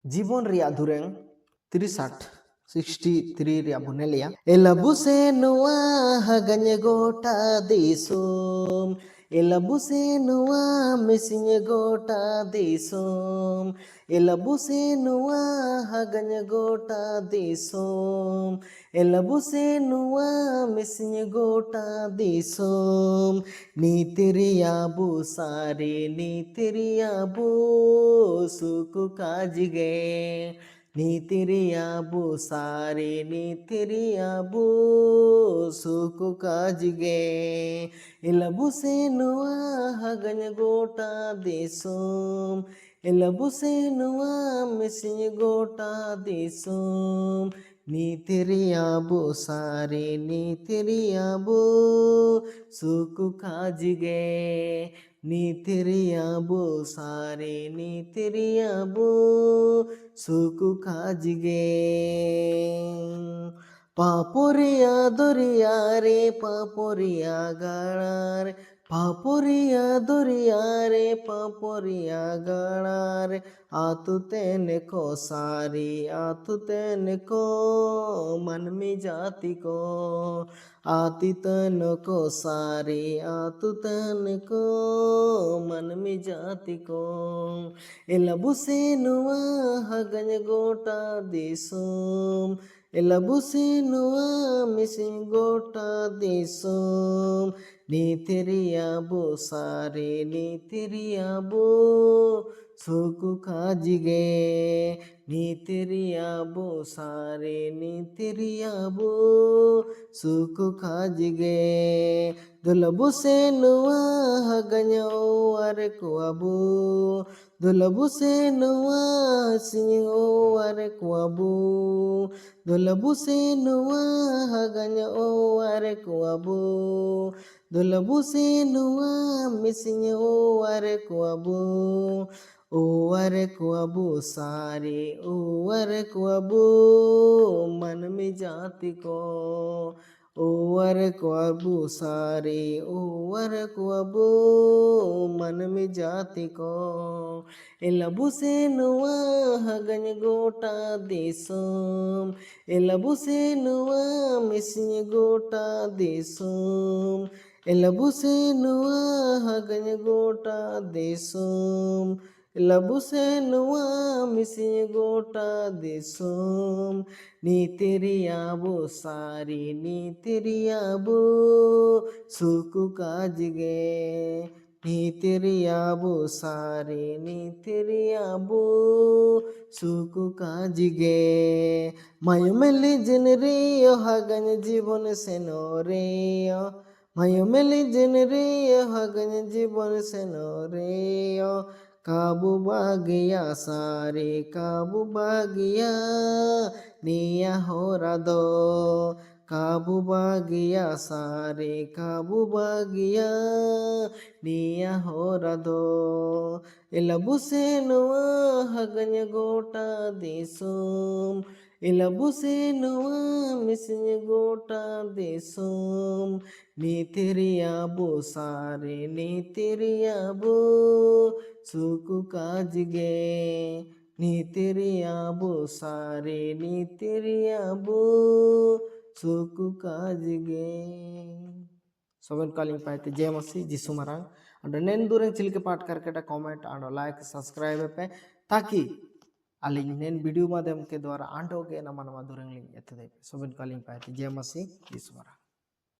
जीवन रिया दुरेंग 63 रिया बुनेलिया एलाबुसे नुआ हगन्य गोटा दिसुम एलाबुसे नुआ मिसिन्य गोटा दिसुम एलाबुसे नुआ हगन्य गोटा दिसुम एलाबुसे नुआ मिसिन्य गोटा दिसुम नीतिरिया बुसारे नीतिरिया बु सुकु काजिगे नीतिरियाबु सारे नीतिरियाबु सुकु काजिगे इलबुसे नुआ हगन गोटा दिसुम इलबुसे नुआ मिसिन गोटा दिसुम नीतिरियाबु सारे नीतिरियाबु सुकु काजिगे नीतिरियाबु सारे नीतिरियाबु सुकु काजिगे पापोरिया दोरिया रे पापोरिया गाड़ार पापोरिया दोरिया रे पापोरिया गाड़ार आतु तेने को सारी आतु तेने को मन में जाति को आति तन को सारी आतु तन को मन में जाति को एलबुसे नुआ हगन गोटा दिसुम एलबुसे नुआ मिसिन गोटा दिसुम नीतिरियाबु सारे नीतिरियाबु सुकु काजिगे नीतिरियाबु सारे नीतिरियाबु सुकु काजिगे दुलबुसे नुआ हगन्यो अरे कुआबु दुलबुसे नुआ सिंहो अरे कुआबु दुलबुसे नुआ हगन्यो अरे कुआबु दुलबुसे नुआ मिसिंहो अरे कुआबु ओ अरे कुआबु सारे ओ अरे कुआबु मन में जाति को ओ अरे कुआबु सारे ओ अरे कुआबु मन में जाति को एलबुसे नुआ हगन गोटा दिसुम एलबुसे नुआ मिसिन गोटा दिसुम एलबुसे नुआ हगन गोटा दिसुम एलबुसे नुआ मिसिन गोटा दिसुम नीतिरियाबु सारी नीतिरियाबु सुकु काजिगे नीतिरियाबु सारे नीतिरियाबु सुकु काजिगे मयुमेली जिनरियो हगन जीवन सेनोरेयो मयुमेली जिनरियो हगन जीवन सेनोरेयो काबू बागिया सारे काबू बागिया निया हो रदो काबू बागिया सारे काबू बागिया निया हो रदो इलबुसे नुआ हगन गोटा दिसुम इलबुसे नुआ मिसिन गोटा दिसुम नीतिरियाबु सारे नीतिरियाबु सुकु काजिगे नीतिरियाबु सारे नीतिरियाबु सुकु काजिगे सोबन कालिंग पाइते जय मसीह जिसु मरांग अंड नेन दूरें चिलके पाठ करके कमेंट अंड लाइक सब्सक्राइब पे ताकि अलिंग नेन वीडियो माध्यम के द्वारा आंटोगे नमा नमा दूरें लिंग एतदे सोबन कालिंग पाइते जय मसीह जिसु मरांग।